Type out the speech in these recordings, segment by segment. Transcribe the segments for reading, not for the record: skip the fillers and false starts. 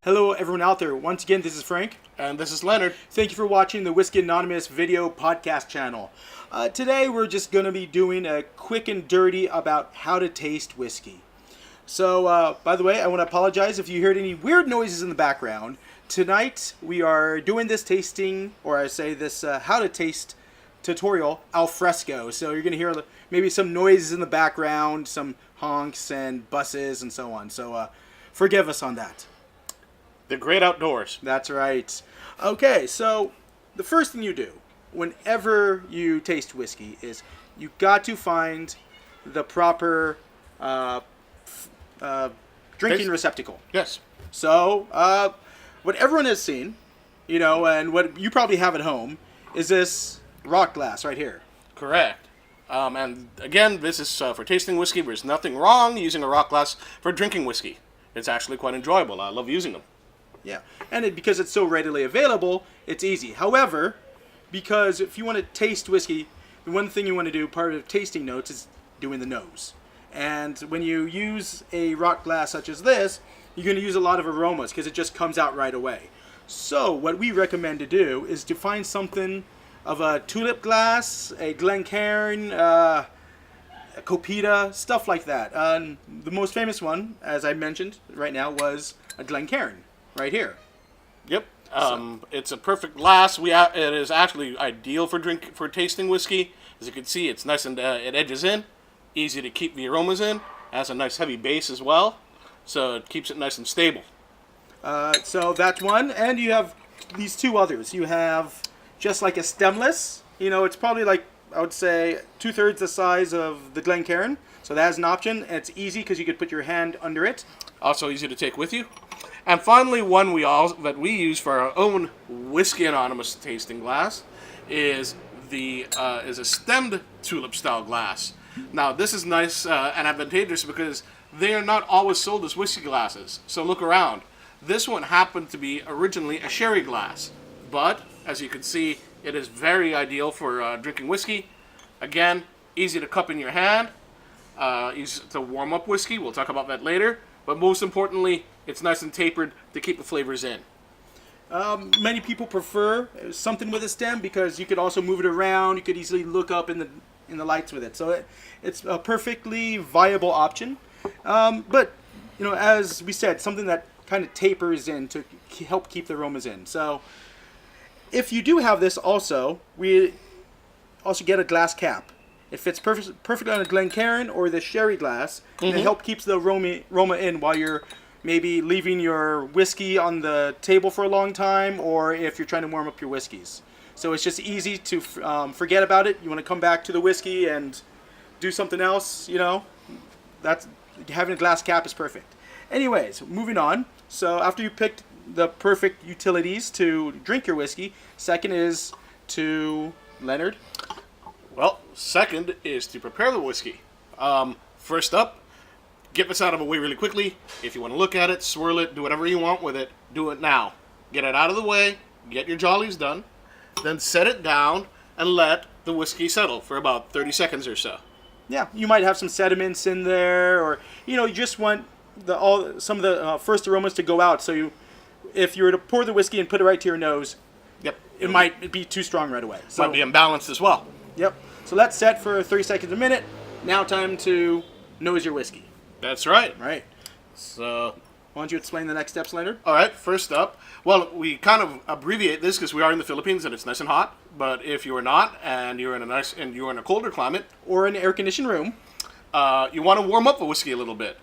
Hello everyone out there. Once again, this is Frank. And this is Leonard. Thank you for watching the Whiskey Anonymous video podcast channel. Today we're just going to be doing a quick and dirty about how to taste whiskey. So, by the way, I want to apologize if you heard any weird noises in the background. Tonight we are doing this tasting, or I say this how to taste tutorial al fresco. So you're going to hear maybe some noises in the background, some honks and buses and so on. So forgive us on that. The great outdoors. That's right. Okay, so the first thing you do whenever you taste whiskey is you got to find the proper drinking receptacle. Yes. So what everyone has seen, you know, and what you probably have at home is this rock glass right here. Correct. And again, this is for tasting whiskey. There's nothing wrong using a rock glass for drinking whiskey. It's actually quite enjoyable. I love using them. Yeah, and because it's so readily available, it's easy. However, because if you want to taste whiskey, the one thing you want to do, part of tasting notes, is doing the nose. And when you use a rock glass such as this, you're going to use a lot of aromas because it just comes out right away. So what we recommend to do is to find something of a tulip glass, a Glencairn, a Copita, stuff like that. The most famous one, as I mentioned right now, was a Glencairn. Right here. Yep. It's a perfect glass. It is actually ideal for tasting whiskey. As you can see, it's nice and it edges in, easy to keep the aromas in. Has a nice heavy base as well, so it keeps it nice and stable. So that's one, and you have these two others. You have just like a stemless. You know, it's probably like I would say 2/3 the size of the Glencairn. So that has an option, and it's easy because you could put your hand under it. Also easy to take with you. And finally, one that we use for our own Whiskey Anonymous tasting glass is a stemmed tulip style glass. Now, this is nice and advantageous because they are not always sold as whiskey glasses. So look around. This one happened to be originally a sherry glass, but as you can see, it is very ideal for drinking whiskey. Again, easy to cup in your hand, easy to warm up whiskey. We'll talk about that later. But most importantly, it's nice and tapered to keep the flavors in. Many people prefer something with a stem because you could also move it around. You could easily look up in the lights with it. So it's a perfectly viable option. But you know, as we said, something that kind of tapers in to help keep the aromas in. So if you do have this, also we also get a glass cap. It fits perfectly on a Glencairn or the sherry glass, and it helps keeps the aroma in while you're maybe leaving your whiskey on the table for a long time, or if you're trying to warm up your whiskeys. So it's just easy to forget about it. You want to come back to the whiskey and do something else, you know. That's having a glass cap is perfect. Anyways, moving on. So after you picked the perfect utilities to drink your whiskey, second is to Leonard. Well, second is to prepare the whiskey. First up, get this out of the way really quickly. If you want to look at it, swirl it, do whatever you want with it, do it now. Get it out of the way, get your jollies done, then set it down and let the whiskey settle for about 30 seconds or so. Yeah, you might have some sediments in there, or you know, you just want some of the first aromas to go out. So if you were to pour the whiskey and put it right to your nose, yep, it might be too strong right away. So might be imbalanced as well. Yep. So let's set for 30 seconds a minute. Now time to nose your whiskey. That's right. Right. So, why don't you explain the next steps, Leonard? All right. First up, well, we kind of abbreviate this because we are in the Philippines and it's nice and hot. But if you are not, and you're in a colder climate or an air-conditioned room, you want to warm up the whiskey a little bit.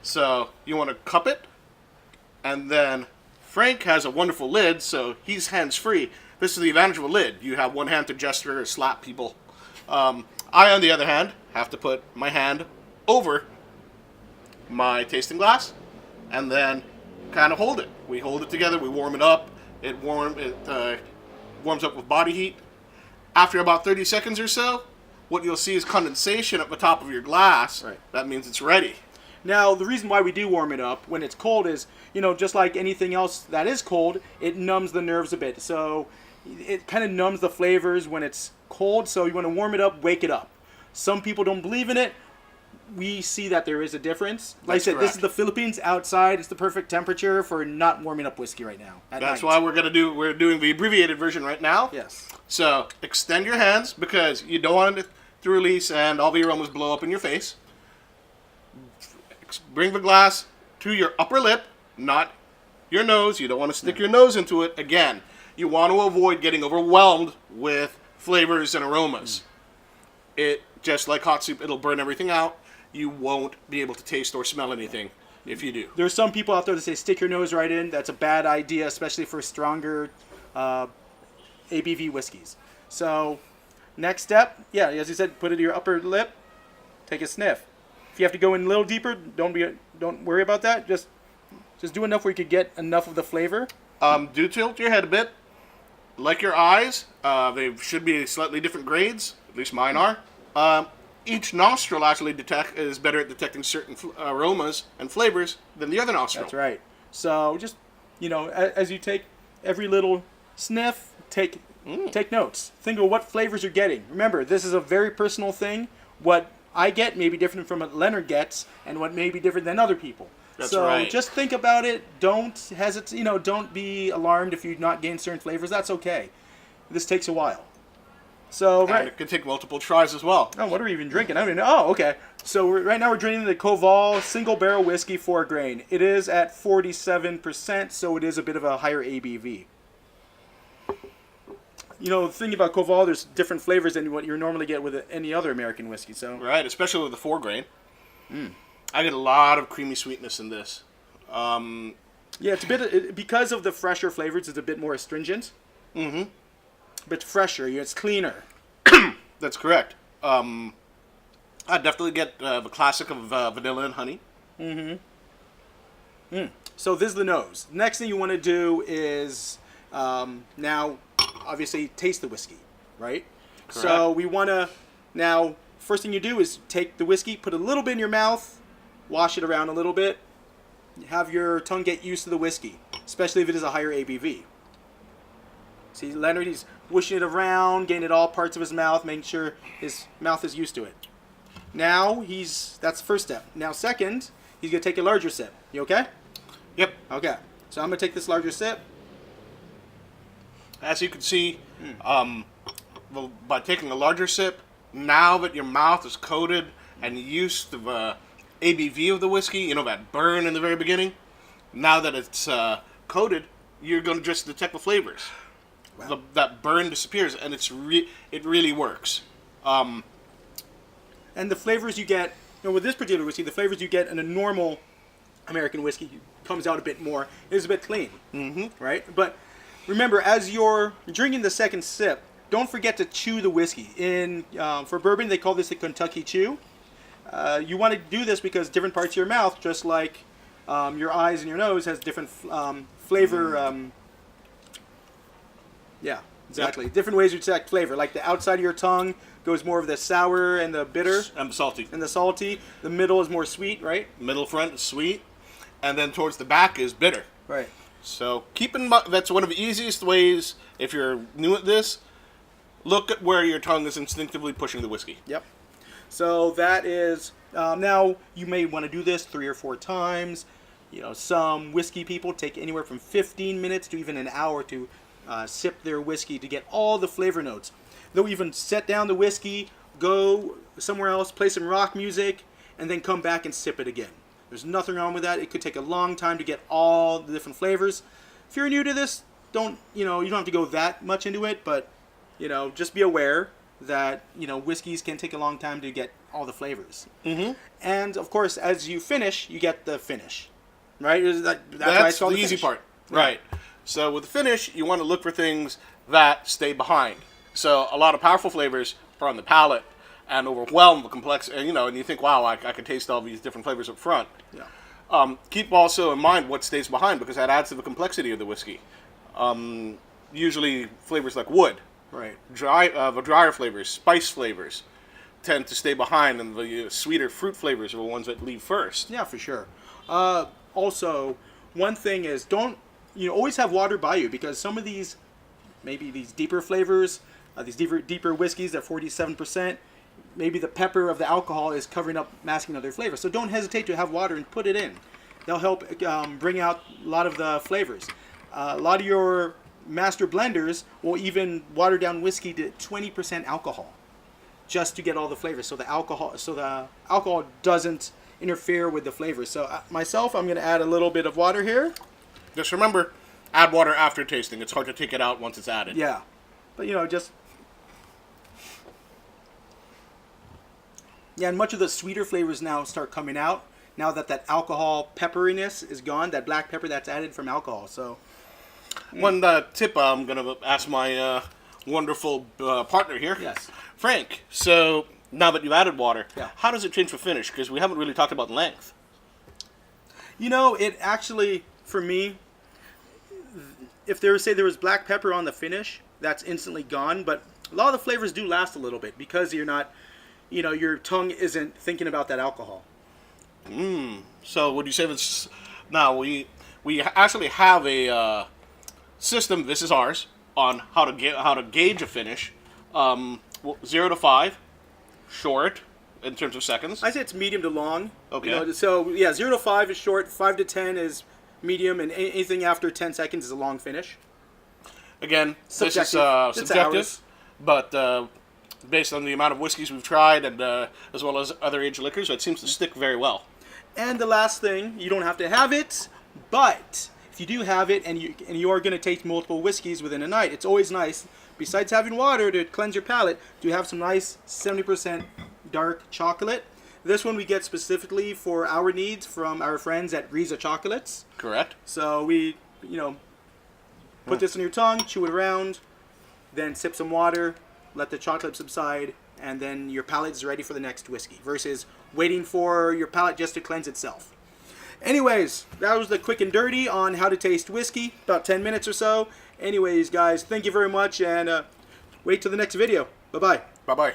So you want to cup it, and then Frank has a wonderful lid, so he's hands-free. This is the advantage of a lid. You have one hand to gesture or slap people. I, on the other hand, have to put my hand over my tasting glass and then kind of hold it. We hold it together. We warm it up. It warms up with body heat. After about 30 seconds or so, what you'll see is condensation at the top of your glass. Right. That means it's ready. Now, the reason why we do warm it up when it's cold is, you know, just like anything else that is cold, it numbs the nerves a bit. So it kind of numbs the flavors when it's cold. So you want to warm it up, wake it up. Some people don't believe in it. We see that there is a difference. Like That's I said, this is correct. the Philippines. Outside, it's the perfect temperature for not warming up whiskey right now. That's why we're doing the abbreviated version right now. Yes. So extend your hands because you don't want it to release and all the aromas blow up in your face. Bring the glass to your upper lip, not your nose. You don't want to stick your nose into it. Again, you want to avoid getting overwhelmed with flavors and aromas. It, just like hot soup, it'll burn everything out. You won't be able to taste or smell anything if you do. There's some people out there that say stick your nose right in. That's a bad idea, especially for stronger ABV whiskeys. So, next step, yeah, as you said, put it to your upper lip, take a sniff. If you have to go in a little deeper, don't worry about that. Just do enough where you could get enough of the flavor. Do tilt your head a bit. Like your eyes, they should be slightly different grades. At least mine are. Each nostril actually is better at detecting certain aromas and flavors than the other nostril. That's right. So just, as you take every little sniff, take notes. Think of what flavors you're getting. Remember, this is a very personal thing. What I get may be different from what Leonard gets, and what may be different than other people. That's so right. just think about it. Don't hesitate. Don't be alarmed if you've not gained certain flavors. That's okay. This takes a while. So And right. it can take multiple tries as well. Oh, what are we even drinking? I don't even know. Oh, okay. So right now we're drinking the Koval Single Barrel Whiskey 4 grain. It is at 47%, so it is a bit of a higher ABV. The thing about Koval, there's different flavors than what you normally get with any other American whiskey. So Right, especially with the 4 grain. I get a lot of creamy sweetness in this. yeah, it's a bit because of the fresher flavors. It's a bit more astringent. Mm-hmm. But fresher. It's cleaner. That's correct. I definitely get the classic of vanilla and honey. So this is the nose. Next thing you want to do is now, obviously, taste the whiskey, right? Correct. So we want to now. First thing you do is take the whiskey, put a little bit in your mouth, wash it around a little bit, have your tongue get used to the whiskey, especially if it is a higher ABV. See, Leonard, he's whooshing it around, getting it all parts of his mouth, making sure his mouth is used to it. Now that's the first step. Now second, he's gonna take a larger sip. You okay? Yep. Okay. So I'm gonna take this larger sip. As you can see, by taking a larger sip, now that your mouth is coated and used to the ABV of the whiskey, that burn in the very beginning, now that it's coated, you're going to just detect the flavors. Wow. That burn disappears, and it really works. And the flavors you get, with this particular whiskey, the flavors you get in a normal American whiskey comes out a bit more. It is a bit clean, right? But remember, as you're drinking the second sip, don't forget to chew the whiskey. For bourbon, they call this a Kentucky chew. You want to do this because different parts of your mouth, just like your eyes and your nose, has different flavor. Yeah, exactly. Yep. Different ways to detect flavor. Like the outside of your tongue goes more of the sour and the bitter And salty. and the salty. The middle is more sweet, right? Middle front is sweet, and then towards the back is bitter. Right. So keep in mind, that's one of the easiest ways, if you're new at this, look at where your tongue is instinctively pushing the whiskey. Yep. So that is, now you may want to do this 3 or 4 times. Some whiskey people take anywhere from 15 minutes to even an hour to sip their whiskey to get all the flavor notes. They'll even set down the whiskey, go somewhere else, play some rock music, and then come back and sip it again. There's nothing wrong with that. It could take a long time to get all the different flavors. If you're new to this, you don't have to go that much into it, but just be aware that whiskeys can take a long time to get all the flavors. Mm-hmm. And of course, as you finish, you get the finish, right? That's why That's it's called the easy finish. part. Right. So with the finish, you want to look for things that stay behind. So a lot of powerful flavors are on the palate and overwhelm the complex, and you think, wow, I can taste all these different flavors up front. Yeah. Keep also in mind what stays behind, because that adds to the complexity of the whiskey. Usually flavors like wood, Right. the drier flavors, spice flavors, tend to stay behind, and the sweeter fruit flavors are the ones that leave first. Yeah, for sure. Also, one thing is always have water by you, because some of these, maybe these deeper flavors, these deeper whiskeys at 47%, maybe the pepper of the alcohol is covering up, masking other flavors. So don't hesitate to have water and put it in. They'll help bring out a lot of the flavors. A lot of your master blenders will even water down whiskey to 20% alcohol, just to get all the flavors. So the alcohol doesn't interfere with the flavors. So myself, I'm going to add a little bit of water here. Just remember, add water after tasting. It's hard to take it out once it's added. Yeah, but you know, just and much of the sweeter flavors now start coming out now that that alcohol pepperiness is gone. That black pepper that's added from alcohol. So one tip I'm going to ask my wonderful partner here. Yes. Frank, so now that you've added water, Yeah. how does it change the finish? Because we haven't really talked about length. You know, it actually, for me, if there was black pepper on the finish, that's instantly gone. But a lot of the flavors do last a little bit because you're not, you know, your tongue isn't thinking about that alcohol. So would you say that's... Now, we actually have a system, this is ours, on how to gauge a finish. 0 to 5, short in terms of seconds. I say it's medium to long. Okay. You know, so yeah, 0 to 5 is short, 5 to 10 is medium, and anything after 10 seconds is a long finish. Again, Subjective. this is It's subjective, ours. but based on the amount of whiskeys we've tried and as well as other aged liquors, it seems to stick very well. And the last thing, you don't have to have it, but if you do have it and you are going to taste multiple whiskeys within a night, it's always nice, besides having water to cleanse your palate, to have some nice 70% dark chocolate. This one we get specifically for our needs from our friends at Riza Chocolates. Correct. So we, you know, put this on your tongue, chew it around, then sip some water, let the chocolate subside, and then your palate is ready for the next whiskey, versus waiting for your palate just to cleanse itself. Anyways, that was the quick and dirty on how to taste whiskey, about 10 minutes or so. Anyways, guys, thank you very much, and wait till the next video. Bye-bye. Bye-bye.